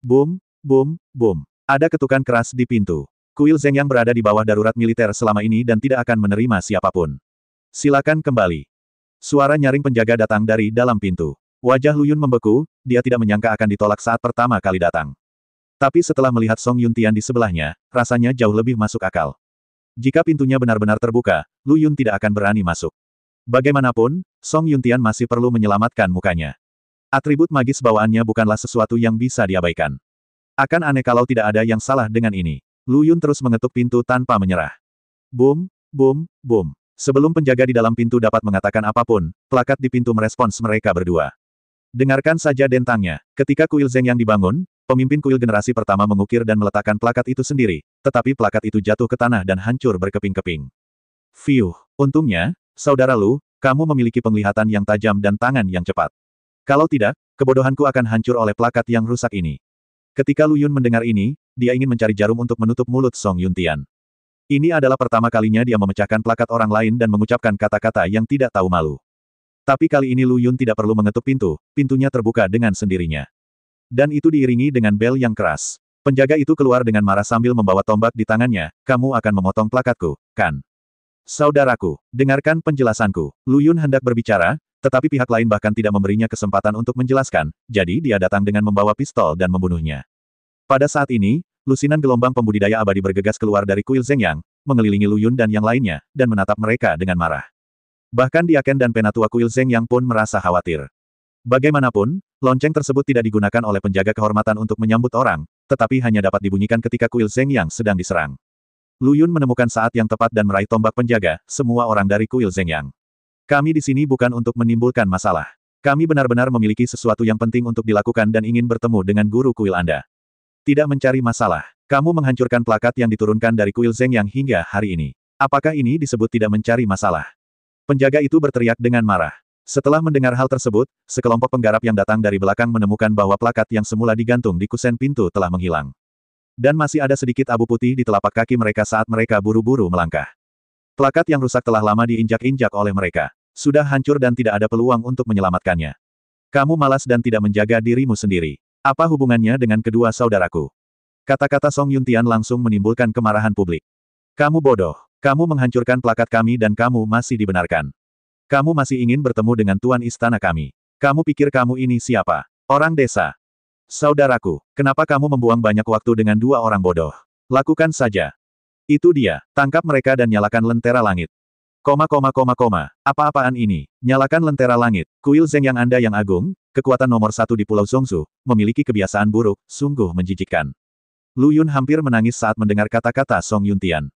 Boom, boom, boom. Ada ketukan keras di pintu. Kuil Zeng yang berada di bawah darurat militer selama ini dan tidak akan menerima siapapun. Silakan kembali. Suara nyaring penjaga datang dari dalam pintu. Wajah Lu Yun membeku, dia tidak menyangka akan ditolak saat pertama kali datang. Tapi setelah melihat Song Yuntian di sebelahnya, rasanya jauh lebih masuk akal. Jika pintunya benar-benar terbuka, Lu Yun tidak akan berani masuk. Bagaimanapun, Song Yuntian masih perlu menyelamatkan mukanya. Atribut magis bawaannya bukanlah sesuatu yang bisa diabaikan. Akan aneh kalau tidak ada yang salah dengan ini. Lu Yun terus mengetuk pintu tanpa menyerah. Boom, boom, boom. Sebelum penjaga di dalam pintu dapat mengatakan apapun, plakat di pintu merespons mereka berdua. Dengarkan saja dentangnya. Ketika kuil Zeng yang dibangun, pemimpin kuil generasi pertama mengukir dan meletakkan plakat itu sendiri, tetapi plakat itu jatuh ke tanah dan hancur berkeping-keping. Fiuh, untungnya, saudara Lu, kamu memiliki penglihatan yang tajam dan tangan yang cepat. Kalau tidak, kebodohanku akan hancur oleh plakat yang rusak ini. Ketika Lu Yun mendengar ini, dia ingin mencari jarum untuk menutup mulut Song Yuntian. Ini adalah pertama kalinya dia memecahkan plakat orang lain dan mengucapkan kata-kata yang tidak tahu malu. Tapi kali ini Lu Yun tidak perlu mengetuk pintu, pintunya terbuka dengan sendirinya. Dan itu diiringi dengan bel yang keras. Penjaga itu keluar dengan marah sambil membawa tombak di tangannya, kamu akan memotong plakatku, kan? Saudaraku, dengarkan penjelasanku. Lu Yun hendak berbicara, tetapi pihak lain bahkan tidak memberinya kesempatan untuk menjelaskan, jadi dia datang dengan membawa pistol dan membunuhnya. Pada saat ini, lusinan gelombang pembudidaya abadi bergegas keluar dari kuil Zhengyang, mengelilingi Lu Yun dan yang lainnya, dan menatap mereka dengan marah. Bahkan Diaken dan penatua kuil Zhengyang pun merasa khawatir. Bagaimanapun, lonceng tersebut tidak digunakan oleh penjaga kehormatan untuk menyambut orang, tetapi hanya dapat dibunyikan ketika kuil Zhengyang sedang diserang. Lu Yun menemukan saat yang tepat dan meraih tombak penjaga, semua orang dari kuil Zhengyang. Kami di sini bukan untuk menimbulkan masalah. Kami benar-benar memiliki sesuatu yang penting untuk dilakukan dan ingin bertemu dengan guru kuil Anda. Tidak mencari masalah. Kamu menghancurkan plakat yang diturunkan dari kuil Zhengyang hingga hari ini. Apakah ini disebut tidak mencari masalah? Penjaga itu berteriak dengan marah. Setelah mendengar hal tersebut, sekelompok penggarap yang datang dari belakang menemukan bahwa plakat yang semula digantung di kusen pintu telah menghilang. Dan masih ada sedikit abu putih di telapak kaki mereka saat mereka buru-buru melangkah. Plakat yang rusak telah lama diinjak-injak oleh mereka. Sudah hancur dan tidak ada peluang untuk menyelamatkannya. Kamu malas dan tidak menjaga dirimu sendiri. Apa hubungannya dengan kedua saudaraku? Kata-kata Song Yuntian langsung menimbulkan kemarahan publik. Kamu bodoh. Kamu menghancurkan plakat kami dan kamu masih dibenarkan. Kamu masih ingin bertemu dengan tuan istana kami. Kamu pikir kamu ini siapa? Orang desa. Saudaraku, kenapa kamu membuang banyak waktu dengan dua orang bodoh? Lakukan saja. Itu dia, tangkap mereka dan nyalakan lentera langit. Apa-apaan ini? Nyalakan lentera langit. Kuil Zeng yang Anda yang agung, kekuatan nomor 1 di Pulau Zongzu, memiliki kebiasaan buruk, sungguh menjijikkan. Lu Yun hampir menangis saat mendengar kata-kata Song Yuntian.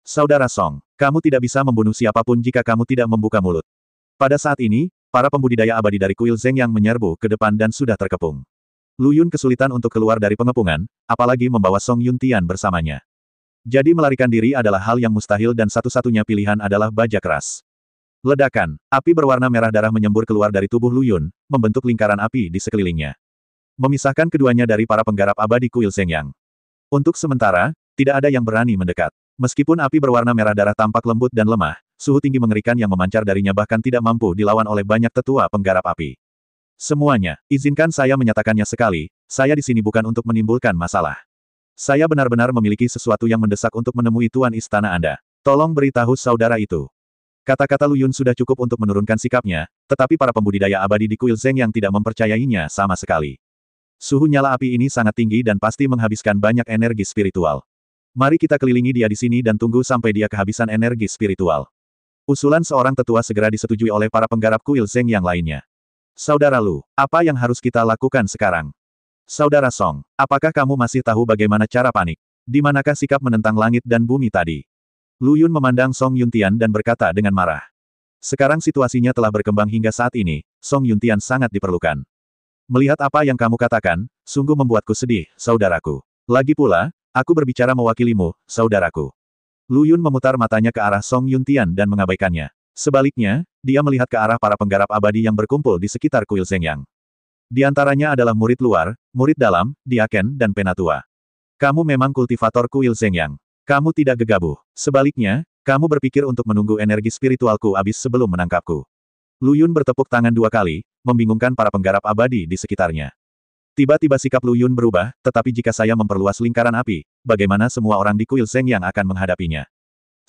Saudara Song, kamu tidak bisa membunuh siapapun jika kamu tidak membuka mulut. Pada saat ini, para pembudidaya abadi dari kuil Zeng yang menyerbu ke depan dan sudah terkepung. Lu Yun kesulitan untuk keluar dari pengepungan, apalagi membawa Song Yuntian bersamanya. Jadi melarikan diri adalah hal yang mustahil dan satu-satunya pilihan adalah baja keras. Ledakan, api berwarna merah darah menyembur keluar dari tubuh Lu Yun, membentuk lingkaran api di sekelilingnya. Memisahkan keduanya dari para penggarap abadi kuil Zhengyang. Untuk sementara, tidak ada yang berani mendekat. Meskipun api berwarna merah darah tampak lembut dan lemah, suhu tinggi mengerikan yang memancar darinya bahkan tidak mampu dilawan oleh banyak tetua penggarap api. Semuanya, izinkan saya menyatakannya sekali, saya di sini bukan untuk menimbulkan masalah. Saya benar-benar memiliki sesuatu yang mendesak untuk menemui tuan istana Anda. Tolong beritahu saudara itu. Kata-kata Lu Yun sudah cukup untuk menurunkan sikapnya, tetapi para pembudidaya abadi di kuil Zeng yang tidak mempercayainya sama sekali. Suhu nyala api ini sangat tinggi dan pasti menghabiskan banyak energi spiritual. Mari kita kelilingi dia di sini dan tunggu sampai dia kehabisan energi spiritual. Usulan seorang tetua segera disetujui oleh para penggarap kuil Zeng yang lainnya. Saudara Lu, apa yang harus kita lakukan sekarang? Saudara Song, apakah kamu masih tahu bagaimana cara panik? Di manakah sikap menentang langit dan bumi tadi? Lu Yun memandang Song Yuntian dan berkata dengan marah. Sekarang situasinya telah berkembang hingga saat ini, Song Yuntian sangat diperlukan. Melihat apa yang kamu katakan, sungguh membuatku sedih, saudaraku. Lagi pula, aku berbicara mewakilimu, saudaraku. Lu Yun memutar matanya ke arah Song Yuntian dan mengabaikannya. Sebaliknya, dia melihat ke arah para penggarap abadi yang berkumpul di sekitar kuil Zhengyang. Di antaranya adalah murid luar, murid dalam, diaken dan penatua. Kamu memang kultivator kuil Zhengyang. Kamu tidak gegabah. Sebaliknya, kamu berpikir untuk menunggu energi spiritualku habis sebelum menangkapku. Lu Yun bertepuk tangan 2 kali, membingungkan para penggarap abadi di sekitarnya. Tiba-tiba sikap Lu Yun berubah, tetapi jika saya memperluas lingkaran api, bagaimana semua orang di kuil Zeng yang akan menghadapinya?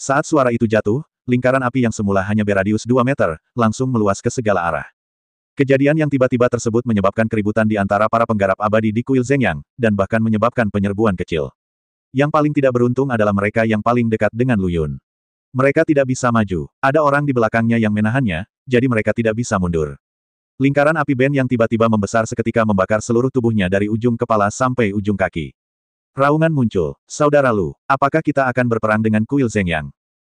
Saat suara itu jatuh, lingkaran api yang semula hanya beradius 2 meter, langsung meluas ke segala arah. Kejadian yang tiba-tiba tersebut menyebabkan keributan di antara para penggarap abadi di kuil Zhengyang, dan bahkan menyebabkan penyerbuan kecil. Yang paling tidak beruntung adalah mereka yang paling dekat dengan Lu Yun. Mereka tidak bisa maju, ada orang di belakangnya yang menahannya, jadi mereka tidak bisa mundur. Lingkaran api Ben yang tiba-tiba membesar seketika membakar seluruh tubuhnya dari ujung kepala sampai ujung kaki. Raungan muncul. Saudara Lu, apakah kita akan berperang dengan kuil Zhengyang?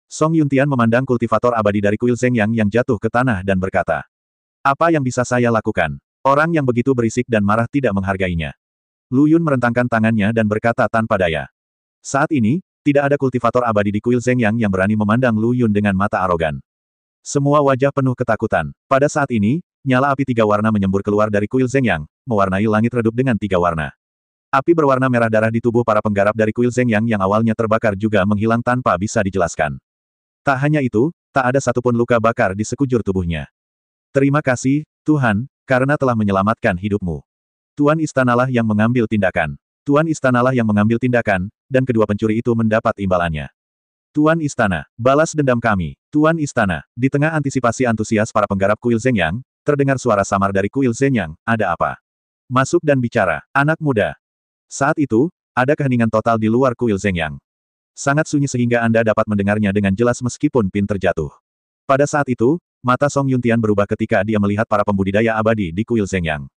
Song Yuntian memandang kultivator abadi dari kuil Zhengyang yang jatuh ke tanah dan berkata, apa yang bisa saya lakukan? Orang yang begitu berisik dan marah tidak menghargainya. Lu Yun merentangkan tangannya dan berkata tanpa daya. Saat ini, tidak ada kultivator abadi di kuil Zhengyang yang berani memandang Lu Yun dengan mata arogan. Semua wajah penuh ketakutan. Pada saat ini, nyala api 3 warna menyembur keluar dari kuil Zhengyang, mewarnai langit redup dengan 3 warna. Api berwarna merah darah di tubuh para penggarap dari kuil Zhengyang yang awalnya terbakar juga menghilang tanpa bisa dijelaskan. Tak hanya itu, tak ada satupun luka bakar di sekujur tubuhnya. Terima kasih, Tuhan, karena telah menyelamatkan hidupmu. Tuan Istanalah yang mengambil tindakan. Tuan Istanalah yang mengambil tindakan, dan kedua pencuri itu mendapat imbalannya. Tuan Istana, balas dendam kami. Tuan Istana, di tengah antisipasi antusias para penggarap kuil Zhengyang, terdengar suara samar dari kuil Zhengyang, ada apa? Masuk dan bicara, anak muda. Saat itu, ada keheningan total di luar kuil Zhengyang. Sangat sunyi sehingga Anda dapat mendengarnya dengan jelas meskipun pin terjatuh. Pada saat itu, mata Song Yuntian berubah ketika dia melihat para pembudidaya abadi di kuil Zhengyang.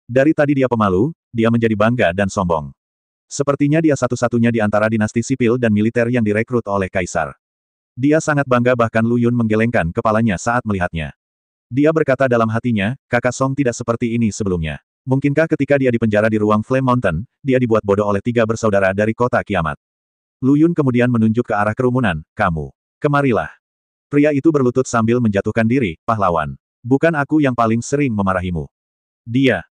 Dari tadi dia pemalu, dia menjadi bangga dan sombong. Sepertinya dia satu-satunya di antara dinasti sipil dan militer yang direkrut oleh kaisar. Dia sangat bangga bahkan Lu Yun menggelengkan kepalanya saat melihatnya. Dia berkata dalam hatinya, kakak Song tidak seperti ini sebelumnya. Mungkinkah ketika dia dipenjara di ruang Flame Mountain, dia dibuat bodoh oleh 3 bersaudara dari kota kiamat? Lu Yun kemudian menunjuk ke arah kerumunan, kamu. Kemarilah. Pria itu berlutut sambil menjatuhkan diri, pahlawan. Bukan aku yang paling sering memarahimu.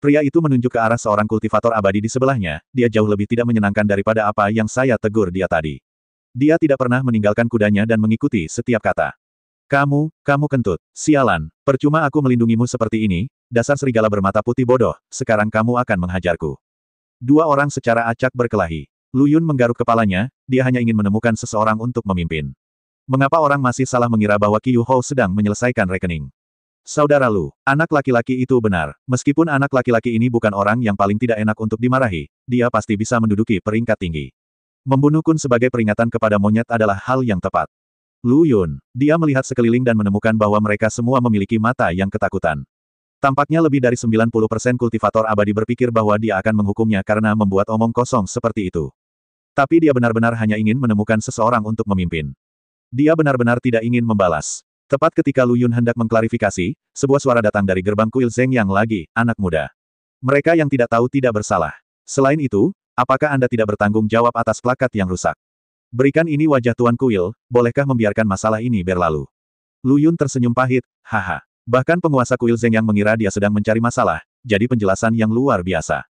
Pria itu menunjuk ke arah seorang kultivator abadi di sebelahnya, dia jauh lebih tidak menyenangkan daripada apa yang saya tegur dia tadi. Dia tidak pernah meninggalkan kudanya dan mengikuti setiap kata. Kamu kentut. Sialan, percuma aku melindungimu seperti ini, dasar serigala bermata putih bodoh, sekarang kamu akan menghajarku. 2 orang secara acak berkelahi. Lu Yun menggaruk kepalanya, dia hanya ingin menemukan seseorang untuk memimpin. Mengapa orang masih salah mengira bahwa Qiu Hou sedang menyelesaikan rekening? Saudara Lu, anak laki-laki itu benar. Meskipun anak laki-laki ini bukan orang yang paling tidak enak untuk dimarahi, dia pasti bisa menduduki peringkat tinggi. Membunuh Kun sebagai peringatan kepada monyet adalah hal yang tepat. Lu Yun, dia melihat sekeliling dan menemukan bahwa mereka semua memiliki mata yang ketakutan. Tampaknya lebih dari 90% kultivator abadi berpikir bahwa dia akan menghukumnya karena membuat omong kosong seperti itu. Tapi dia benar-benar hanya ingin menemukan seseorang untuk memimpin. Dia benar-benar tidak ingin membalas. Tepat ketika Lu Yun hendak mengklarifikasi, sebuah suara datang dari gerbang kuil Zhengyang lagi, anak muda. Mereka yang tidak tahu tidak bersalah. Selain itu, apakah Anda tidak bertanggung jawab atas plakat yang rusak? Berikan ini wajah Tuan Kuil, bolehkah membiarkan masalah ini berlalu? Lu Yun tersenyum pahit, haha. Bahkan penguasa kuil Zhengyang mengira dia sedang mencari masalah, jadi penjelasan yang luar biasa.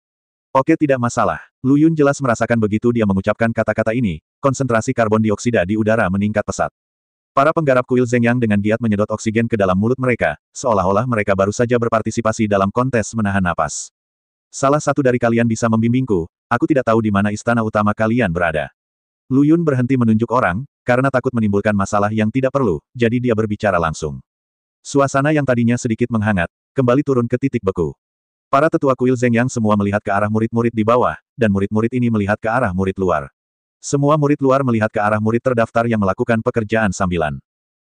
Oke tidak masalah. Lu Yun jelas merasakan begitu dia mengucapkan kata-kata ini, konsentrasi karbon dioksida di udara meningkat pesat. Para penggarap kuil Zhengyang dengan giat menyedot oksigen ke dalam mulut mereka, seolah-olah mereka baru saja berpartisipasi dalam kontes menahan napas. Salah satu dari kalian bisa membimbingku, aku tidak tahu di mana istana utama kalian berada. Lu Yun berhenti menunjuk orang, karena takut menimbulkan masalah yang tidak perlu, jadi dia berbicara langsung. Suasana yang tadinya sedikit menghangat, kembali turun ke titik beku. Para tetua kuil Zhengyang semua melihat ke arah murid-murid di bawah, dan murid-murid ini melihat ke arah murid luar. Semua murid luar melihat ke arah murid terdaftar yang melakukan pekerjaan sambilan.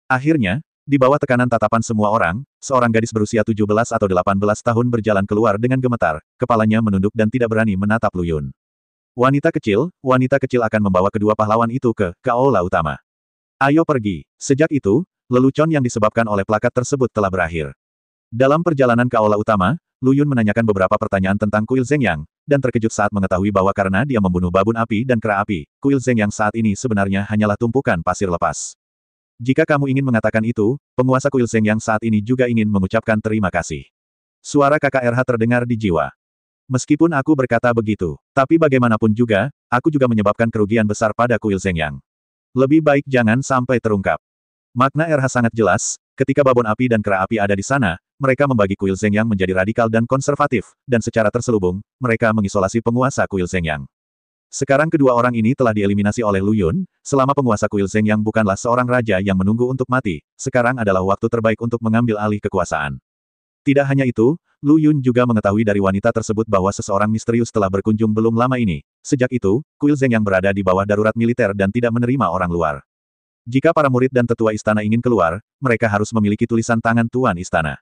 Akhirnya, di bawah tekanan tatapan semua orang, seorang gadis berusia 17 atau 18 tahun berjalan keluar dengan gemetar, kepalanya menunduk dan tidak berani menatap Lu Yun. Wanita kecil akan membawa kedua pahlawan itu ke aula utama. Ayo pergi. Sejak itu, lelucon yang disebabkan oleh plakat tersebut telah berakhir. Dalam perjalanan ke aula utama, Lu Yun menanyakan beberapa pertanyaan tentang kuil Zhengyang, dan terkejut saat mengetahui bahwa karena dia membunuh babun api dan kera api, kuil Zhengyang saat ini sebenarnya hanyalah tumpukan pasir lepas. Jika kamu ingin mengatakan itu, penguasa kuil Zhengyang saat ini juga ingin mengucapkan terima kasih. Suara KKRH terdengar di jiwa. Meskipun aku berkata begitu, tapi bagaimanapun juga, aku juga menyebabkan kerugian besar pada kuil Zhengyang. Lebih baik jangan sampai terungkap. Makna RH sangat jelas, ketika babon api dan kera api ada di sana, mereka membagi kuil Zhengyang menjadi radikal dan konservatif, dan secara terselubung, mereka mengisolasi penguasa kuil Zhengyang. Sekarang kedua orang ini telah dieliminasi oleh Lu Yun, selama penguasa kuil Zhengyang bukanlah seorang raja yang menunggu untuk mati, sekarang adalah waktu terbaik untuk mengambil alih kekuasaan. Tidak hanya itu, Lu Yun juga mengetahui dari wanita tersebut bahwa seseorang misterius telah berkunjung belum lama ini. Sejak itu, kuil Zhengyang berada di bawah darurat militer dan tidak menerima orang luar. Jika para murid dan tetua istana ingin keluar, mereka harus memiliki tulisan tangan tuan istana.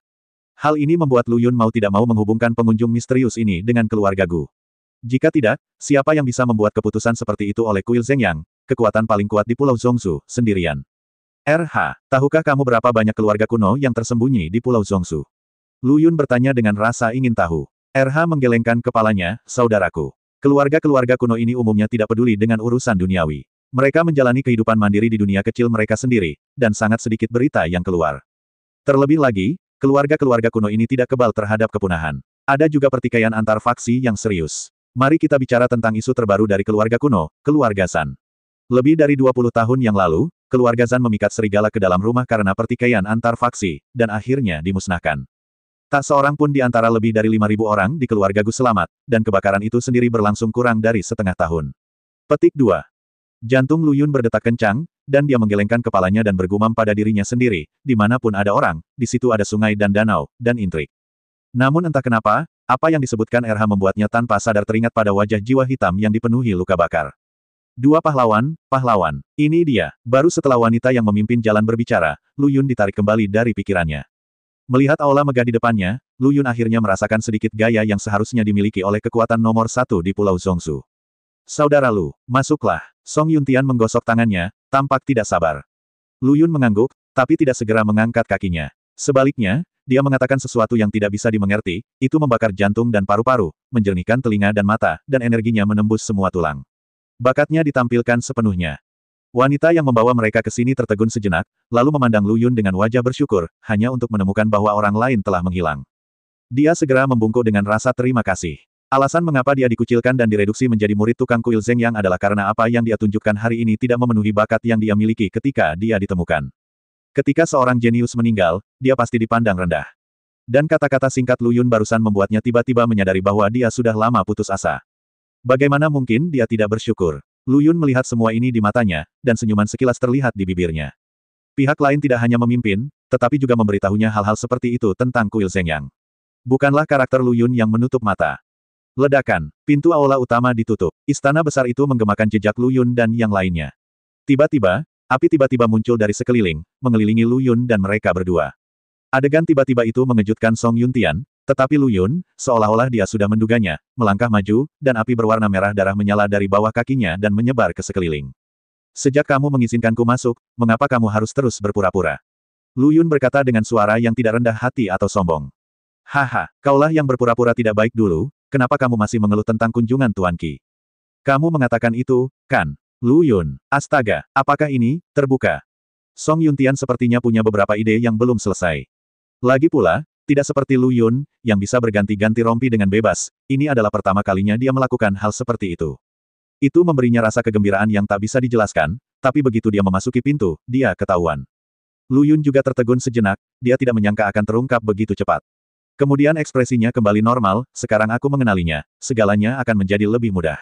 Hal ini membuat Lu Yun mau tidak mau menghubungkan pengunjung misterius ini dengan keluarga Gu. Jika tidak, siapa yang bisa membuat keputusan seperti itu oleh kuil Zhengyang, kekuatan paling kuat di Pulau Zhongsu, sendirian. RH, tahukah kamu berapa banyak keluarga kuno yang tersembunyi di Pulau Zhongsu? Lu Yun bertanya dengan rasa ingin tahu. RH menggelengkan kepalanya, saudaraku. Keluarga-keluarga kuno ini umumnya tidak peduli dengan urusan duniawi. Mereka menjalani kehidupan mandiri di dunia kecil mereka sendiri, dan sangat sedikit berita yang keluar. Terlebih lagi, keluarga-keluarga kuno ini tidak kebal terhadap kepunahan. Ada juga pertikaian antar faksi yang serius. Mari kita bicara tentang isu terbaru dari keluarga kuno, keluarga Zhan. Lebih dari 20 tahun yang lalu, keluarga Zhan memikat serigala ke dalam rumah karena pertikaian antar faksi, dan akhirnya dimusnahkan. Tak seorang pun di antara lebih dari 5.000 orang di keluarga Gu selamat, dan kebakaran itu sendiri berlangsung kurang dari setengah tahun. Petik 2. Jantung Lu Yun berdetak kencang, dan dia menggelengkan kepalanya dan bergumam pada dirinya sendiri, dimanapun ada orang, di situ ada sungai dan danau, dan intrik. Namun entah kenapa, apa yang disebutkan RH membuatnya tanpa sadar teringat pada wajah jiwa hitam yang dipenuhi luka bakar. Dua pahlawan, pahlawan. Ini dia. Baru setelah wanita yang memimpin jalan berbicara, Lu Yun ditarik kembali dari pikirannya. Melihat aula megah di depannya, Lu Yun akhirnya merasakan sedikit gaya yang seharusnya dimiliki oleh kekuatan nomor 1 di Pulau Zhongsu. Saudara Lu, masuklah. Song Yuntian menggosok tangannya, tampak tidak sabar. Lu Yun mengangguk, tapi tidak segera mengangkat kakinya. Sebaliknya, dia mengatakan sesuatu yang tidak bisa dimengerti, itu membakar jantung dan paru-paru, menjernihkan telinga dan mata, dan energinya menembus semua tulang. Bakatnya ditampilkan sepenuhnya. Wanita yang membawa mereka ke sini tertegun sejenak, lalu memandang Lu Yun dengan wajah bersyukur, hanya untuk menemukan bahwa orang lain telah menghilang. Dia segera membungkuk dengan rasa terima kasih. Alasan mengapa dia dikucilkan dan direduksi menjadi murid tukang kuil Zhengyang adalah karena apa yang dia tunjukkan hari ini tidak memenuhi bakat yang dia miliki ketika dia ditemukan. Ketika seorang jenius meninggal, dia pasti dipandang rendah. Dan kata-kata singkat Lu Yun barusan membuatnya tiba-tiba menyadari bahwa dia sudah lama putus asa. Bagaimana mungkin dia tidak bersyukur? Lu Yun melihat semua ini di matanya, dan senyuman sekilas terlihat di bibirnya. Pihak lain tidak hanya memimpin, tetapi juga memberitahunya hal-hal seperti itu tentang kuil Zhengyang. Bukanlah karakter Lu Yun yang menutup mata. Ledakan. Pintu aula utama ditutup. Istana besar itu menggemakan jejak Lu Yun dan yang lainnya. Tiba-tiba, api tiba-tiba muncul dari sekeliling, mengelilingi Lu Yun dan mereka berdua. Adegan tiba-tiba itu mengejutkan Song Yuntian, tetapi Lu Yun, seolah-olah dia sudah menduganya, melangkah maju, dan api berwarna merah darah menyala dari bawah kakinya dan menyebar ke sekeliling. Sejak kamu mengizinkanku masuk, mengapa kamu harus terus berpura-pura? Lu Yun berkata dengan suara yang tidak rendah hati atau sombong. Haha, kaulah yang berpura-pura tidak baik dulu. Kenapa kamu masih mengeluh tentang kunjungan Tuan Qi? Kamu mengatakan itu, kan? Lu Yun, astaga, apakah ini terbuka? Song Yuntian sepertinya punya beberapa ide yang belum selesai. Lagi pula, tidak seperti Lu Yun, yang bisa berganti-ganti rompi dengan bebas, ini adalah pertama kalinya dia melakukan hal seperti itu. Itu memberinya rasa kegembiraan yang tak bisa dijelaskan, tapi begitu dia memasuki pintu, dia ketahuan. Lu Yun juga tertegun sejenak, dia tidak menyangka akan terungkap begitu cepat. Kemudian ekspresinya kembali normal, sekarang aku mengenalinya, segalanya akan menjadi lebih mudah.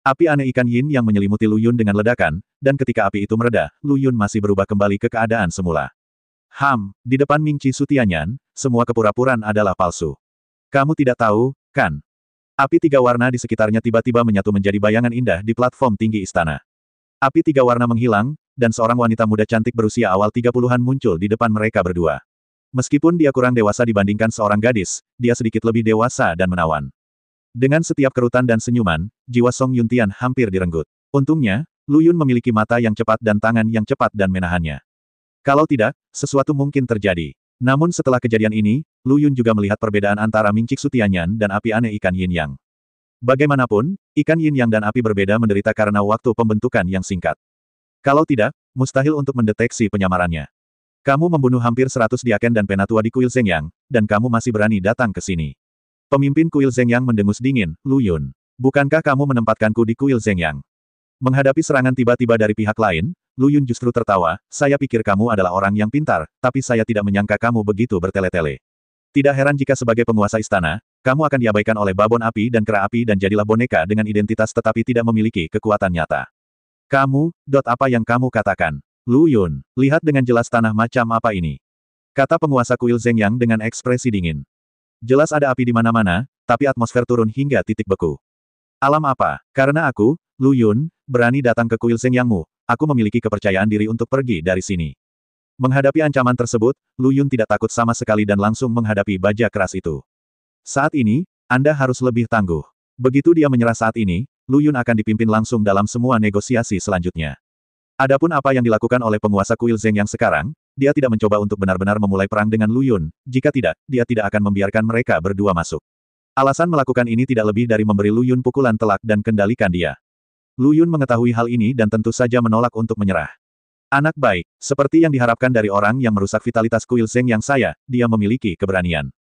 Api aneh ikan yin yang menyelimuti Lu Yun dengan ledakan, dan ketika api itu mereda, Lu Yun masih berubah kembali ke keadaan semula. Di depan Ming Qi Sutianyan, semua kepura-puraan adalah palsu. Kamu tidak tahu, kan? Api tiga warna di sekitarnya tiba-tiba menyatu menjadi bayangan indah di platform tinggi istana. Api tiga warna menghilang, dan seorang wanita muda cantik berusia awal 30-an muncul di depan mereka berdua. Meskipun dia kurang dewasa dibandingkan seorang gadis, dia sedikit lebih dewasa dan menawan. Dengan setiap kerutan dan senyuman, jiwa Song Yuntian hampir direnggut. Untungnya, Lu Yun memiliki mata yang cepat dan tangan yang cepat dan menahannya. Kalau tidak, sesuatu mungkin terjadi. Namun setelah kejadian ini, Lu Yun juga melihat perbedaan antara Ming Qi Sutianyan dan api aneh ikan yin yang. Bagaimanapun, ikan yin yang dan api berbeda menderita karena waktu pembentukan yang singkat. Kalau tidak, mustahil untuk mendeteksi penyamarannya. Kamu membunuh hampir 100 diaken dan penatua di kuil Zhengyang, dan kamu masih berani datang ke sini. Pemimpin kuil Zhengyang mendengus dingin, Lu Yun. Bukankah kamu menempatkanku di kuil Zhengyang? Menghadapi serangan tiba-tiba dari pihak lain, Lu Yun justru tertawa, saya pikir kamu adalah orang yang pintar, tapi saya tidak menyangka kamu begitu bertele-tele. Tidak heran jika sebagai penguasa istana, kamu akan diabaikan oleh babon api dan kera api dan jadilah boneka dengan identitas tetapi tidak memiliki kekuatan nyata. Kamu, apa yang kamu katakan? Lu Yun, lihat dengan jelas tanah macam apa ini. Kata penguasa kuil Zhengyang dengan ekspresi dingin. Jelas ada api di mana-mana, tapi atmosfer turun hingga titik beku. Alam apa? Karena aku, Lu Yun, berani datang ke kuil Zhengyangmu, aku memiliki kepercayaan diri untuk pergi dari sini. Menghadapi ancaman tersebut, Lu Yun tidak takut sama sekali dan langsung menghadapi baja keras itu. Saat ini, Anda harus lebih tangguh. Begitu dia menyerah saat ini, Lu Yun akan dipimpin langsung dalam semua negosiasi selanjutnya. Adapun apa yang dilakukan oleh penguasa kuil Zhengyang sekarang, dia tidak mencoba untuk benar-benar memulai perang dengan Lu Yun, jika tidak, dia tidak akan membiarkan mereka berdua masuk. Alasan melakukan ini tidak lebih dari memberi Lu Yun pukulan telak dan kendalikan dia. Lu Yun mengetahui hal ini dan tentu saja menolak untuk menyerah. Anak baik, seperti yang diharapkan dari orang yang merusak vitalitas kuil Zhengyang saya, dia memiliki keberanian.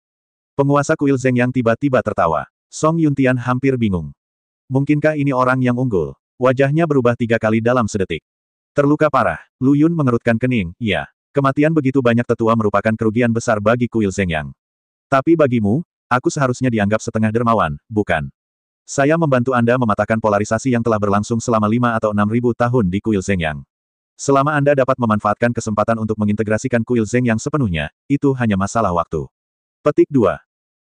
Penguasa kuil Zhengyang tiba-tiba tertawa. Song Yuntian hampir bingung. Mungkinkah ini orang yang unggul? Wajahnya berubah 3 kali dalam sedetik. Terluka parah. Lu Yun mengerutkan kening, ya. Kematian begitu banyak tetua merupakan kerugian besar bagi kuil Zhengyang. Tapi bagimu, aku seharusnya dianggap setengah dermawan, bukan? Saya membantu Anda mematahkan polarisasi yang telah berlangsung selama 5 atau 6.000 tahun di kuil Zhengyang. Selama Anda dapat memanfaatkan kesempatan untuk mengintegrasikan kuil Zhengyang sepenuhnya, itu hanya masalah waktu. Petik 2.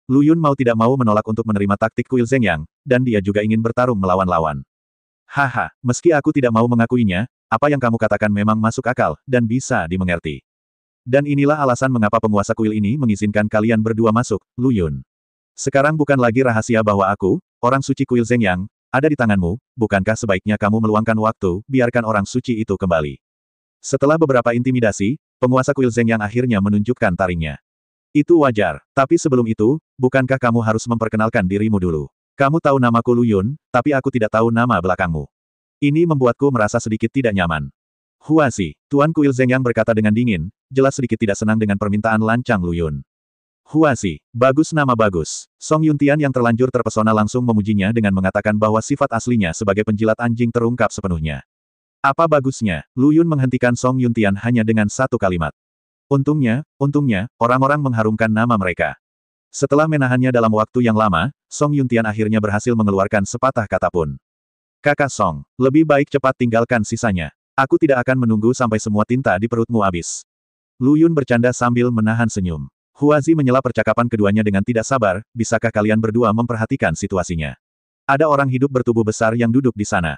Lu Yun mau tidak mau menolak untuk menerima taktik kuil Zhengyang, dan dia juga ingin bertarung melawan lawan. Haha, meski aku tidak mau mengakuinya, apa yang kamu katakan memang masuk akal, dan bisa dimengerti. Dan inilah alasan mengapa penguasa kuil ini mengizinkan kalian berdua masuk, Lu Yun. Sekarang bukan lagi rahasia bahwa aku, orang suci kuil Zhengyang, ada di tanganmu, bukankah sebaiknya kamu meluangkan waktu, biarkan orang suci itu kembali. Setelah beberapa intimidasi, penguasa kuil Zhengyang akhirnya menunjukkan taringnya. Itu wajar, tapi sebelum itu, bukankah kamu harus memperkenalkan dirimu dulu? Kamu tahu namaku Lu Yun, tapi aku tidak tahu nama belakangmu. Ini membuatku merasa sedikit tidak nyaman. Huazi, Tuan kuil Zhengyang berkata dengan dingin, jelas sedikit tidak senang dengan permintaan lancang Lu Yun. Huazi, bagus nama bagus. Song Yuntian yang terlanjur terpesona langsung memujinya dengan mengatakan bahwa sifat aslinya sebagai penjilat anjing terungkap sepenuhnya. Apa bagusnya? Lu Yun menghentikan Song Yuntian hanya dengan satu kalimat. Untungnya, orang-orang mengharumkan nama mereka. Setelah menahannya dalam waktu yang lama, Song Yuntian akhirnya berhasil mengeluarkan sepatah kata pun. Kakak Song, lebih baik cepat tinggalkan sisanya. Aku tidak akan menunggu sampai semua tinta di perutmu habis. Lu Yun bercanda sambil menahan senyum. Huazi menyela percakapan keduanya dengan tidak sabar, bisakah kalian berdua memperhatikan situasinya? Ada orang hidup bertubuh besar yang duduk di sana.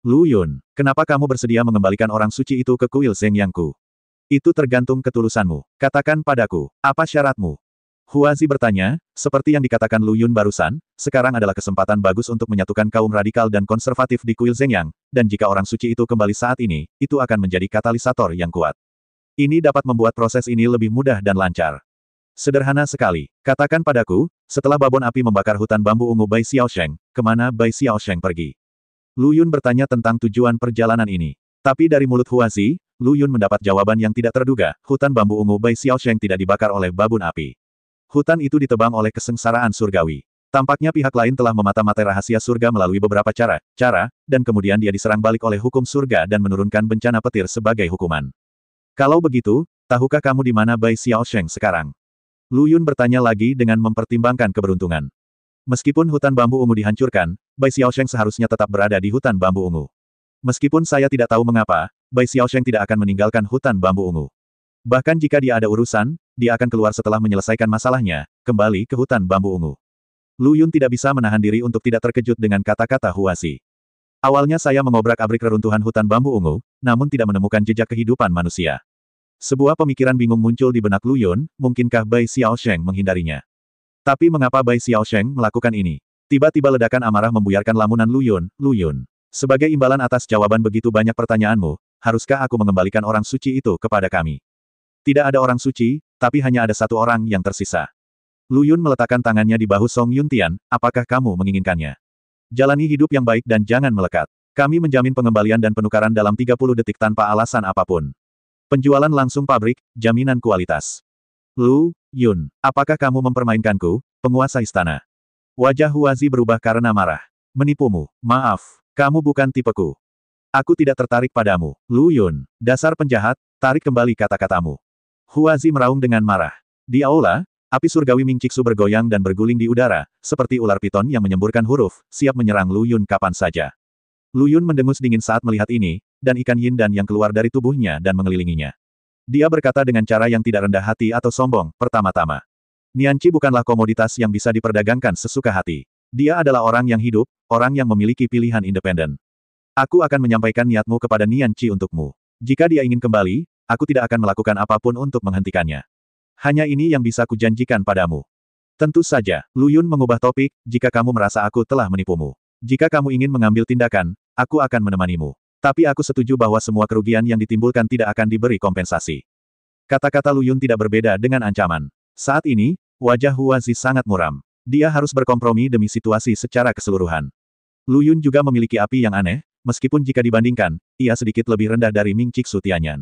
Lu Yun, kenapa kamu bersedia mengembalikan orang suci itu ke kuil Zhengyangku? Itu tergantung ketulusanmu. Katakan padaku, apa syaratmu? Huazi bertanya, seperti yang dikatakan Lu Yun barusan, sekarang adalah kesempatan bagus untuk menyatukan kaum radikal dan konservatif di kuil Zhengyang, dan jika orang suci itu kembali saat ini, itu akan menjadi katalisator yang kuat. Ini dapat membuat proses ini lebih mudah dan lancar. Sederhana sekali. Katakan padaku, setelah babon api membakar hutan bambu ungu Bai Xiaosheng, kemana Bai Xiaosheng pergi? Lu Yun bertanya tentang tujuan perjalanan ini. Tapi dari mulut Huazi, Lu Yun mendapat jawaban yang tidak terduga, hutan bambu ungu Bai Xiaosheng tidak dibakar oleh babon api. Hutan itu ditebang oleh kesengsaraan surgawi. Tampaknya pihak lain telah memata-matai rahasia surga melalui beberapa cara, dan kemudian dia diserang balik oleh hukum surga dan menurunkan bencana petir sebagai hukuman. Kalau begitu, tahukah kamu di mana Bai Xiaosheng sekarang? Lu Yun bertanya lagi dengan mempertimbangkan keberuntungan. Meskipun hutan bambu ungu dihancurkan, Bai Xiaosheng seharusnya tetap berada di hutan bambu ungu. Meskipun saya tidak tahu mengapa, Bai Xiaosheng tidak akan meninggalkan hutan bambu ungu. Bahkan jika dia ada urusan, dia akan keluar setelah menyelesaikan masalahnya, kembali ke hutan bambu ungu. Lu Yun tidak bisa menahan diri untuk tidak terkejut dengan kata-kata Huazi. Awalnya saya mengobrak-abrik reruntuhan hutan bambu ungu, namun tidak menemukan jejak kehidupan manusia. Sebuah pemikiran bingung muncul di benak Lu Yun, mungkinkah Bai Xiaosheng menghindarinya? Tapi mengapa Bai Xiaosheng melakukan ini? Tiba-tiba ledakan amarah membuyarkan lamunan Lu Yun. Lu Yun, sebagai imbalan atas jawaban begitu banyak pertanyaanmu, haruskah aku mengembalikan orang suci itu kepada kami? Tidak ada orang suci, tapi hanya ada satu orang yang tersisa. Lu Yun meletakkan tangannya di bahu Song Yuntian, apakah kamu menginginkannya? Jalani hidup yang baik dan jangan melekat. Kami menjamin pengembalian dan penukaran dalam 30 detik tanpa alasan apapun. Penjualan langsung pabrik, jaminan kualitas. Lu Yun, apakah kamu mempermainkanku, penguasa istana? Wajah Huazi berubah karena marah. Menipumu, maaf, kamu bukan tipeku. Aku tidak tertarik padamu. Lu Yun, dasar penjahat, tarik kembali kata-katamu. Huazi meraung dengan marah. Di aula, api surgawi Ming Ciksu bergoyang dan berguling di udara, seperti ular piton yang menyemburkan huruf, siap menyerang Lu Yun kapan saja. Lu Yun mendengus dingin saat melihat ini, dan ikan yin dan yang keluar dari tubuhnya dan mengelilinginya. Dia berkata dengan cara yang tidak rendah hati atau sombong, pertama-tama. Nianqi bukanlah komoditas yang bisa diperdagangkan sesuka hati. Dia adalah orang yang hidup, orang yang memiliki pilihan independen. Aku akan menyampaikan niatmu kepada Nianqi untukmu. Jika dia ingin kembali, aku tidak akan melakukan apapun untuk menghentikannya. Hanya ini yang bisa kujanjikan padamu. Tentu saja, Lu Yun mengubah topik, jika kamu merasa aku telah menipumu. Jika kamu ingin mengambil tindakan, aku akan menemanimu. Tapi aku setuju bahwa semua kerugian yang ditimbulkan tidak akan diberi kompensasi. Kata-kata Lu Yun tidak berbeda dengan ancaman. Saat ini, wajah Huazi sangat muram. Dia harus berkompromi demi situasi secara keseluruhan. Lu Yun juga memiliki api yang aneh, meskipun jika dibandingkan, ia sedikit lebih rendah dari Ming Ciksu Tianyan.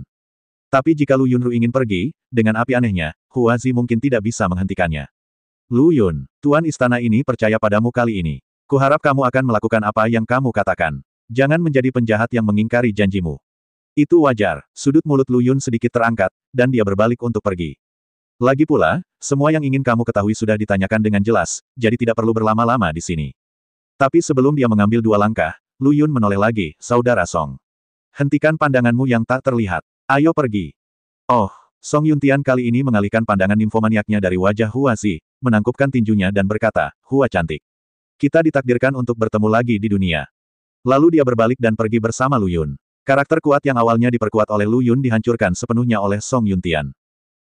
Tapi jika Lu Yunru ingin pergi, dengan api anehnya, Huazi mungkin tidak bisa menghentikannya. Lu Yun, Tuan istana ini percaya padamu kali ini. Kuharap kamu akan melakukan apa yang kamu katakan. Jangan menjadi penjahat yang mengingkari janjimu. Itu wajar, sudut mulut Lu Yun sedikit terangkat, dan dia berbalik untuk pergi. Lagi pula, semua yang ingin kamu ketahui sudah ditanyakan dengan jelas, jadi tidak perlu berlama-lama di sini. Tapi sebelum dia mengambil 2 langkah, Lu Yun menoleh lagi, Saudara Song. Hentikan pandanganmu yang tak terlihat. Ayo pergi. Oh, Song Yuntian kali ini mengalihkan pandangan nimfomaniaknya dari wajah Huazi, menangkupkan tinjunya dan berkata, Hua cantik. Kita ditakdirkan untuk bertemu lagi di dunia. Lalu dia berbalik dan pergi bersama Lu Yun. Karakter kuat yang awalnya diperkuat oleh Lu Yun dihancurkan sepenuhnya oleh Song Yuntian.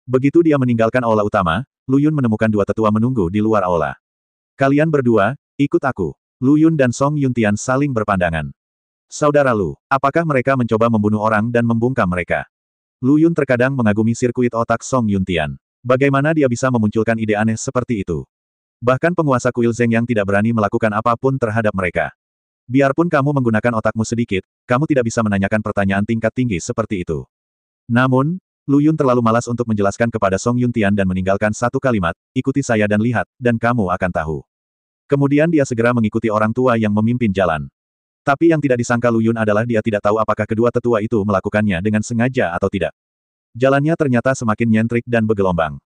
Begitu dia meninggalkan aula utama, Lu Yun menemukan 2 tetua menunggu di luar aula. Kalian berdua, ikut aku. Lu Yun dan Song Yuntian saling berpandangan. Saudara Lu, apakah mereka mencoba membunuh orang dan membungkam mereka? Lu Yun terkadang mengagumi sirkuit otak Song Yuntian. Bagaimana dia bisa memunculkan ide aneh seperti itu? Bahkan penguasa kuil Zeng yang tidak berani melakukan apapun terhadap mereka. Biarpun kamu menggunakan otakmu sedikit, kamu tidak bisa menanyakan pertanyaan tingkat tinggi seperti itu. Namun, Lu Yun terlalu malas untuk menjelaskan kepada Song Yuntian dan meninggalkan satu kalimat, ikuti saya dan lihat, dan kamu akan tahu. Kemudian dia segera mengikuti orang tua yang memimpin jalan. Tapi yang tidak disangka Lu Yun adalah dia tidak tahu apakah kedua tetua itu melakukannya dengan sengaja atau tidak. Jalannya ternyata semakin nyentrik dan bergelombang.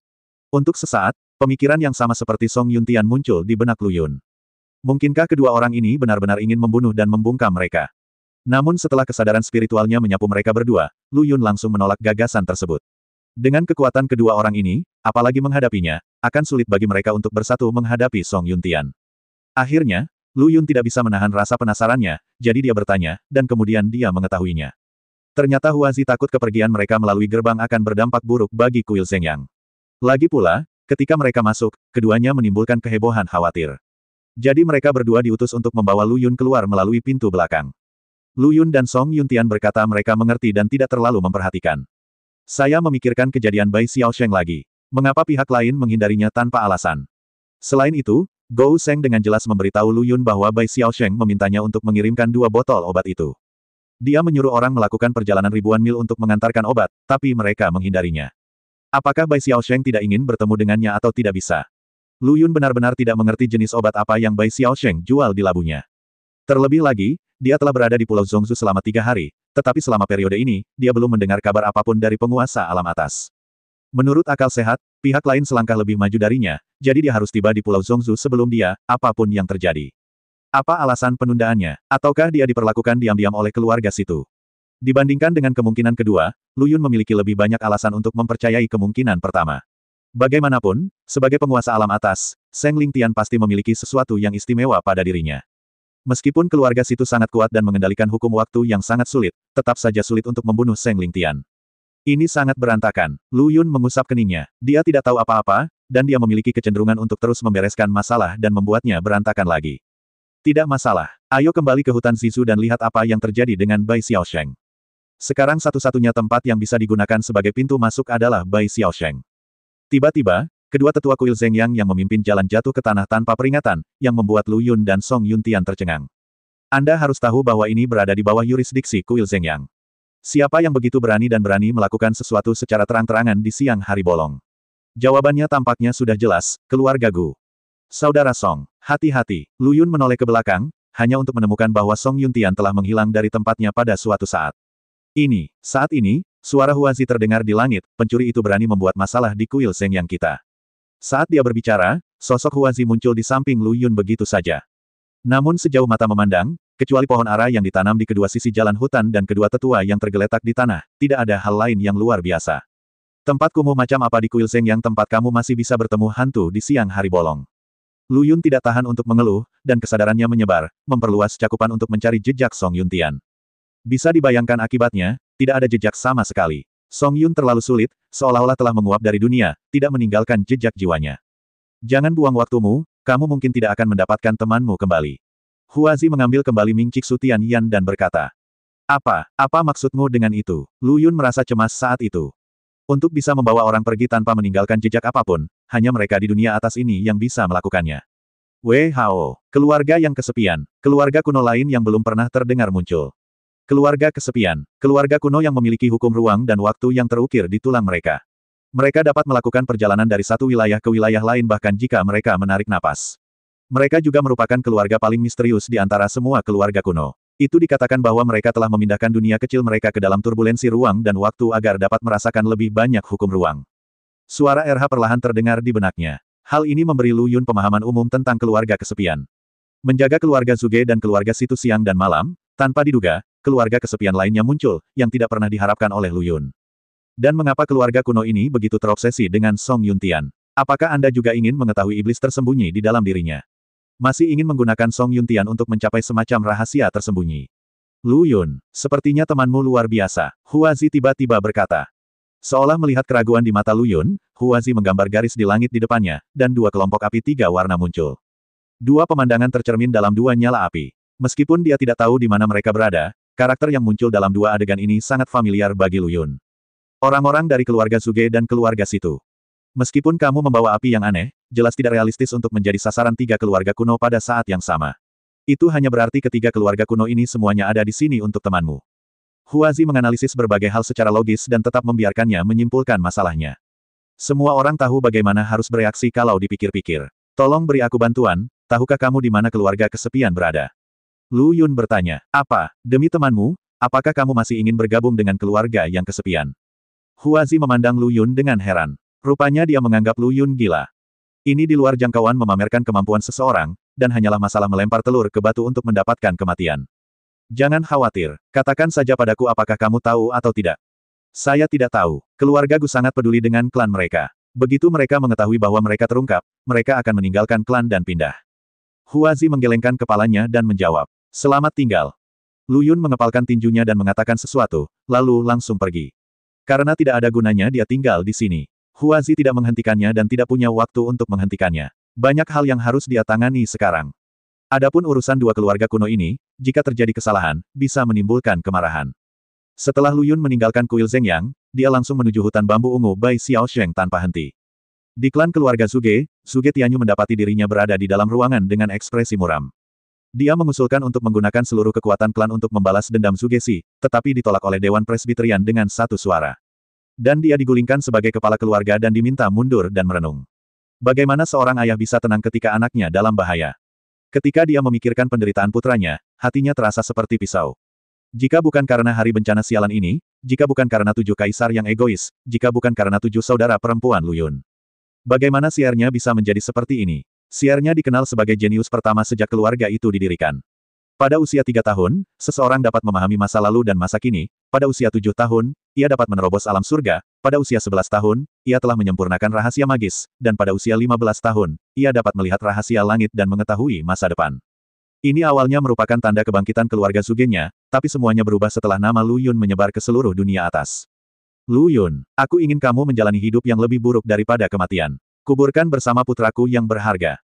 Untuk sesaat, pemikiran yang sama seperti Song Yuntian muncul di benak Lu Yun. Mungkinkah kedua orang ini benar-benar ingin membunuh dan membungkam mereka? Namun setelah kesadaran spiritualnya menyapu mereka berdua, Lu Yun langsung menolak gagasan tersebut. Dengan kekuatan kedua orang ini, apalagi menghadapinya, akan sulit bagi mereka untuk bersatu menghadapi Song Yuntian. Akhirnya, Lu Yun tidak bisa menahan rasa penasarannya, jadi dia bertanya, dan kemudian dia mengetahuinya. Ternyata Huazi takut kepergian mereka melalui gerbang akan berdampak buruk bagi kuil Zhengyang. Lagi pula, ketika mereka masuk, keduanya menimbulkan kehebohan khawatir. Jadi mereka berdua diutus untuk membawa Lu Yun keluar melalui pintu belakang. Lu Yun dan Song Yuntian berkata mereka mengerti dan tidak terlalu memperhatikan. Saya memikirkan kejadian Bai Xiaosheng lagi. Mengapa pihak lain menghindarinya tanpa alasan? Selain itu, Gou Sheng dengan jelas memberitahu Lu Yun bahwa Bai Xiaosheng memintanya untuk mengirimkan 2 botol obat itu. Dia menyuruh orang melakukan perjalanan ribuan mil untuk mengantarkan obat, tapi mereka menghindarinya. Apakah Bai Xiaosheng tidak ingin bertemu dengannya atau tidak bisa? Lu Yun benar-benar tidak mengerti jenis obat apa yang Bai Xiaosheng jual di labunya. Terlebih lagi, dia telah berada di Pulau Zhongzu selama 3 hari, tetapi selama periode ini, dia belum mendengar kabar apapun dari penguasa alam atas. Menurut akal sehat, pihak lain selangkah lebih maju darinya, jadi dia harus tiba di Pulau Zhongzu sebelum dia, apapun yang terjadi. Apa alasan penundaannya? Ataukah dia diperlakukan diam-diam oleh keluarga situ? Dibandingkan dengan kemungkinan kedua, Lu Yun memiliki lebih banyak alasan untuk mempercayai kemungkinan pertama. Bagaimanapun, sebagai penguasa alam atas, Seng Lingtian pasti memiliki sesuatu yang istimewa pada dirinya. Meskipun keluarga situ sangat kuat dan mengendalikan hukum waktu yang sangat sulit, tetap saja sulit untuk membunuh Seng Lingtian. Ini sangat berantakan. Lu Yun mengusap keningnya. Dia tidak tahu apa-apa, dan dia memiliki kecenderungan untuk terus membereskan masalah dan membuatnya berantakan lagi. Tidak masalah. Ayo kembali ke hutan Zizu dan lihat apa yang terjadi dengan Bai Xiaosheng. Sekarang satu-satunya tempat yang bisa digunakan sebagai pintu masuk adalah Bai Xiaosheng. Tiba-tiba, kedua tetua kuil Zhengyang yang memimpin jalan jatuh ke tanah tanpa peringatan, yang membuat Lu Yun dan Song Yuntian tercengang. Anda harus tahu bahwa ini berada di bawah yurisdiksi kuil Zhengyang. Siapa yang begitu berani dan berani melakukan sesuatu secara terang-terangan di siang hari bolong? Jawabannya tampaknya sudah jelas, keluarga Gu. Saudara Song, hati-hati. Lu Yun menoleh ke belakang, hanya untuk menemukan bahwa Song Yuntian telah menghilang dari tempatnya pada suatu saat. Saat ini, suara Huazi terdengar di langit, pencuri itu berani membuat masalah di kuil Zhengyang kita. Saat dia berbicara, sosok Huazi muncul di samping Lu Yun begitu saja. Namun sejauh mata memandang, kecuali pohon ara yang ditanam di kedua sisi jalan hutan dan kedua tetua yang tergeletak di tanah, tidak ada hal lain yang luar biasa. Tempat kumuh macam apa di kuil Zhengyang tempat kamu masih bisa bertemu hantu di siang hari bolong? Lu Yun tidak tahan untuk mengeluh, dan kesadarannya menyebar, memperluas cakupan untuk mencari jejak Song Yuntian. Bisa dibayangkan akibatnya, tidak ada jejak sama sekali. Song Yun terlalu sulit, seolah-olah telah menguap dari dunia, tidak meninggalkan jejak jiwanya. Jangan buang waktumu, kamu mungkin tidak akan mendapatkan temanmu kembali. Huazi mengambil kembali Ming Cik Tian Yan dan berkata, Apa maksudmu dengan itu? Lu Yun merasa cemas saat itu. Untuk bisa membawa orang pergi tanpa meninggalkan jejak apapun, hanya mereka di dunia atas ini yang bisa melakukannya. Wei Hao, keluarga yang kesepian, keluarga kuno lain yang belum pernah terdengar muncul. Keluarga kesepian, keluarga kuno yang memiliki hukum ruang dan waktu yang terukir di tulang mereka. Mereka dapat melakukan perjalanan dari satu wilayah ke wilayah lain bahkan jika mereka menarik napas. Mereka juga merupakan keluarga paling misterius di antara semua keluarga kuno. Itu dikatakan bahwa mereka telah memindahkan dunia kecil mereka ke dalam turbulensi ruang dan waktu agar dapat merasakan lebih banyak hukum ruang. Suara RH perlahan terdengar di benaknya. Hal ini memberi Lu Yun pemahaman umum tentang keluarga kesepian. Menjaga keluarga Zuge dan keluarga Situ siang dan malam, tanpa diduga, keluarga kesepian lainnya muncul, yang tidak pernah diharapkan oleh Lu Yun. Dan mengapa keluarga kuno ini begitu terobsesi dengan Song Yuntian? Apakah Anda juga ingin mengetahui iblis tersembunyi di dalam dirinya? Masih ingin menggunakan Song Yuntian untuk mencapai semacam rahasia tersembunyi? Lu Yun, sepertinya temanmu luar biasa, Huazi tiba-tiba berkata. Seolah melihat keraguan di mata Lu Yun, Huazi menggambar garis di langit di depannya, dan dua kelompok api tiga warna muncul. Dua pemandangan tercermin dalam dua nyala api. Meskipun dia tidak tahu di mana mereka berada, karakter yang muncul dalam dua adegan ini sangat familiar bagi Lu Yun. Orang-orang dari keluarga Zuge dan keluarga Situ. Meskipun kamu membawa api yang aneh, jelas tidak realistis untuk menjadi sasaran tiga keluarga kuno pada saat yang sama. Itu hanya berarti ketiga keluarga kuno ini semuanya ada di sini untuk temanmu. Huazi menganalisis berbagai hal secara logis dan tetap membiarkannya menyimpulkan masalahnya. Semua orang tahu bagaimana harus bereaksi kalau dipikir-pikir. Tolong beri aku bantuan, tahukah kamu di mana keluarga kesepian berada? Lu Yun bertanya, demi temanmu, apakah kamu masih ingin bergabung dengan keluarga yang kesepian? Huazi memandang Lu Yun dengan heran. Rupanya dia menganggap Lu Yun gila. Ini di luar jangkauan memamerkan kemampuan seseorang, dan hanyalah masalah melempar telur ke batu untuk mendapatkan kematian. Jangan khawatir, katakan saja padaku apakah kamu tahu atau tidak. Saya tidak tahu, keluarga Gu sangat peduli dengan klan mereka. Begitu mereka mengetahui bahwa mereka terungkap, mereka akan meninggalkan klan dan pindah. Huazi menggelengkan kepalanya dan menjawab. Selamat tinggal. Lu Yun mengepalkan tinjunya dan mengatakan sesuatu, lalu langsung pergi. Karena tidak ada gunanya dia tinggal di sini. Huazi tidak menghentikannya dan tidak punya waktu untuk menghentikannya. Banyak hal yang harus dia tangani sekarang. Adapun urusan dua keluarga kuno ini, jika terjadi kesalahan, bisa menimbulkan kemarahan. Setelah Lu Yun meninggalkan kuil Zhengyang, dia langsung menuju hutan bambu ungu Bai Xiaosheng tanpa henti. Di klan keluarga Zuge, Zuge Tianyu mendapati dirinya berada di dalam ruangan dengan ekspresi muram. Dia mengusulkan untuk menggunakan seluruh kekuatan klan untuk membalas dendam Zugesi, tetapi ditolak oleh Dewan Presbyterian dengan satu suara. Dan dia digulingkan sebagai kepala keluarga dan diminta mundur dan merenung. Bagaimana seorang ayah bisa tenang ketika anaknya dalam bahaya? Ketika dia memikirkan penderitaan putranya, hatinya terasa seperti pisau. Jika bukan karena hari bencana sialan ini, jika bukan karena 7 kaisar yang egois, jika bukan karena 7 saudara perempuan Lu Yun. Bagaimana siarnya bisa menjadi seperti ini? Siarnya dikenal sebagai jenius pertama sejak keluarga itu didirikan. Pada usia 3 tahun, seseorang dapat memahami masa lalu dan masa kini. Pada usia 7 tahun, ia dapat menerobos alam surga. Pada usia 11 tahun, ia telah menyempurnakan rahasia magis. Dan pada usia 15 tahun, ia dapat melihat rahasia langit dan mengetahui masa depan. Ini awalnya merupakan tanda kebangkitan keluarga Zugenya, tapi semuanya berubah setelah nama Lu Yun menyebar ke seluruh dunia atas. Lu Yun, aku ingin kamu menjalani hidup yang lebih buruk daripada kematian. Kuburkan bersama putraku yang berharga.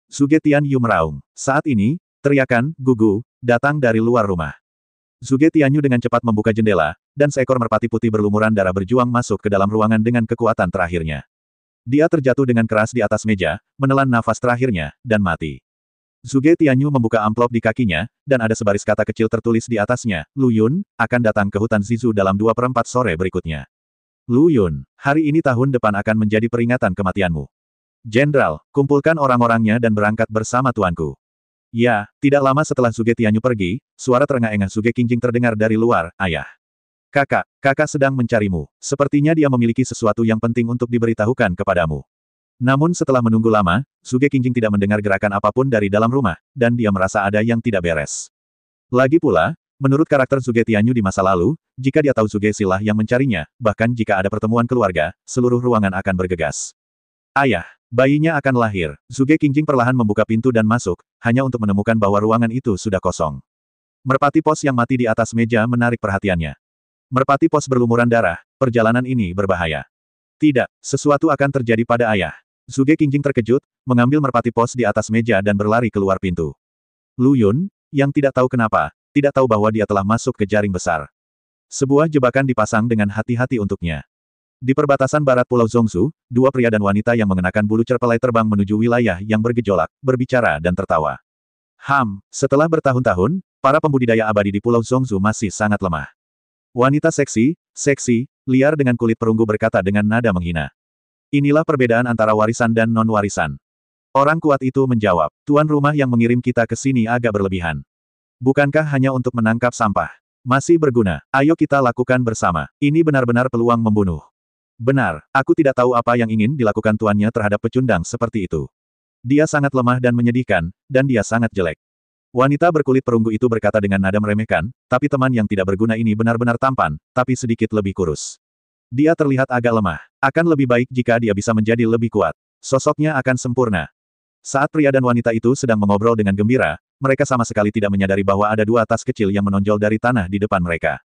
Zuge Tianyu meraung. Saat ini, teriakan, gugu, datang dari luar rumah. Zuge Tianyu dengan cepat membuka jendela, dan seekor merpati putih berlumuran darah berjuang masuk ke dalam ruangan dengan kekuatan terakhirnya. Dia terjatuh dengan keras di atas meja, menelan nafas terakhirnya, dan mati. Zuge Tianyu membuka amplop di kakinya, dan ada sebaris kata kecil tertulis di atasnya, Lu Yun, akan datang ke hutan Zizu dalam 2/4 sore berikutnya. Lu Yun, hari ini tahun depan akan menjadi peringatan kematianmu. Jenderal, kumpulkan orang-orangnya dan berangkat bersama tuanku. Ya, tidak lama setelah Zuge Tianyu pergi, suara terengah-engah Zuge Qingjing terdengar dari luar, ayah. Kakak sedang mencarimu. Sepertinya dia memiliki sesuatu yang penting untuk diberitahukan kepadamu. Namun setelah menunggu lama, Zuge Qingjing tidak mendengar gerakan apapun dari dalam rumah, dan dia merasa ada yang tidak beres. Lagi pula, menurut karakter Zuge Tianyu di masa lalu, jika dia tahu Zuge Silah yang mencarinya, bahkan jika ada pertemuan keluarga, seluruh ruangan akan bergegas. Ayah, bayinya akan lahir. Zuge Qingjing perlahan membuka pintu dan masuk, hanya untuk menemukan bahwa ruangan itu sudah kosong. Merpati pos yang mati di atas meja menarik perhatiannya. Merpati pos berlumuran darah, perjalanan ini berbahaya. Tidak, sesuatu akan terjadi pada ayah. Zuge Qingjing terkejut, mengambil merpati pos di atas meja dan berlari keluar pintu. Lu Yun, yang tidak tahu kenapa, tidak tahu bahwa dia telah masuk ke jaring besar. Sebuah jebakan dipasang dengan hati-hati untuknya. Di perbatasan barat Pulau Zhongzhou, dua pria dan wanita yang mengenakan bulu cerpelai terbang menuju wilayah yang bergejolak, berbicara dan tertawa. Setelah bertahun-tahun, para pembudidaya abadi di Pulau Zhongzhou masih sangat lemah. Wanita seksi, liar dengan kulit perunggu berkata dengan nada menghina. Inilah perbedaan antara warisan dan non-warisan. Orang kuat itu menjawab, tuan rumah yang mengirim kita ke sini agak berlebihan. Bukankah hanya untuk menangkap sampah? Masih berguna, ayo kita lakukan bersama. Ini benar-benar peluang membunuh. Benar, aku tidak tahu apa yang ingin dilakukan tuannya terhadap pecundang seperti itu. Dia sangat lemah dan menyedihkan, dan dia sangat jelek. Wanita berkulit perunggu itu berkata dengan nada meremehkan, tapi teman yang tidak berguna ini benar-benar tampan, tapi sedikit lebih kurus. Dia terlihat agak lemah. Akan lebih baik jika dia bisa menjadi lebih kuat. Sosoknya akan sempurna. Saat pria dan wanita itu sedang mengobrol dengan gembira, mereka sama sekali tidak menyadari bahwa ada dua tas kecil yang menonjol dari tanah di depan mereka.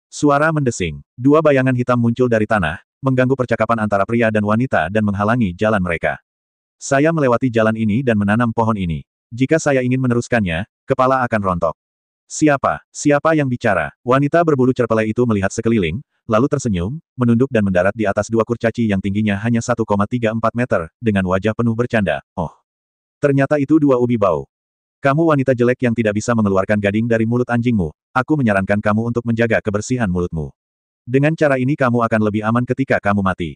Suara mendesing. Dua bayangan hitam muncul dari tanah, mengganggu percakapan antara pria dan wanita dan menghalangi jalan mereka. Saya melewati jalan ini dan menanam pohon ini. Jika saya ingin meneruskannya, kepala akan rontok. Siapa yang bicara? Wanita berbulu cerpelai itu melihat sekeliling, lalu tersenyum, menunduk dan mendarat di atas dua kurcaci yang tingginya hanya 1,34 meter, dengan wajah penuh bercanda. Oh. Ternyata itu dua ubi bau. Kamu wanita jelek yang tidak bisa mengeluarkan gading dari mulut anjingmu, aku menyarankan kamu untuk menjaga kebersihan mulutmu. Dengan cara ini kamu akan lebih aman ketika kamu mati.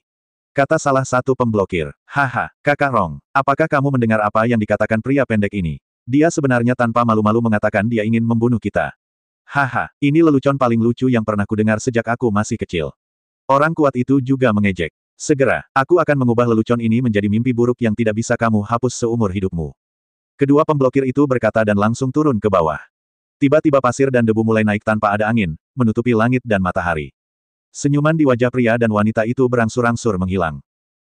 Kata salah satu pemblokir. Haha, Kakak Rong, apakah kamu mendengar apa yang dikatakan pria pendek ini? Dia sebenarnya tanpa malu-malu mengatakan dia ingin membunuh kita. Haha, ini lelucon paling lucu yang pernah kudengar sejak aku masih kecil. Orang kuat itu juga mengejek. Segera, aku akan mengubah lelucon ini menjadi mimpi buruk yang tidak bisa kamu hapus seumur hidupmu. Kedua pemblokir itu berkata dan langsung turun ke bawah. Tiba-tiba pasir dan debu mulai naik tanpa ada angin, menutupi langit dan matahari. Senyuman di wajah pria dan wanita itu berangsur-angsur menghilang.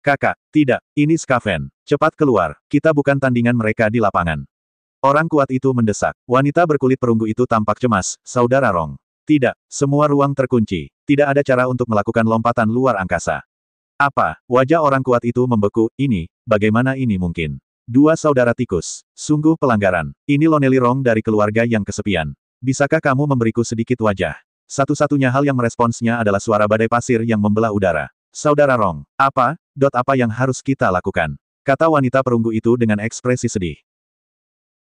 Kakak, tidak, ini Skaven. Cepat keluar, kita bukan tandingan mereka di lapangan. Orang kuat itu mendesak. Wanita berkulit perunggu itu tampak cemas, Saudara Rong. Tidak, semua ruang terkunci. Tidak ada cara untuk melakukan lompatan luar angkasa. Apa? Wajah orang kuat itu membeku, bagaimana ini mungkin? Dua saudara tikus. Sungguh pelanggaran. Ini Lonely Rong dari keluarga yang kesepian. Bisakah kamu memberiku sedikit wajah? Satu-satunya hal yang meresponsnya adalah suara badai pasir yang membelah udara. Saudara Rong, apa yang harus kita lakukan? Kata wanita perunggu itu dengan ekspresi sedih.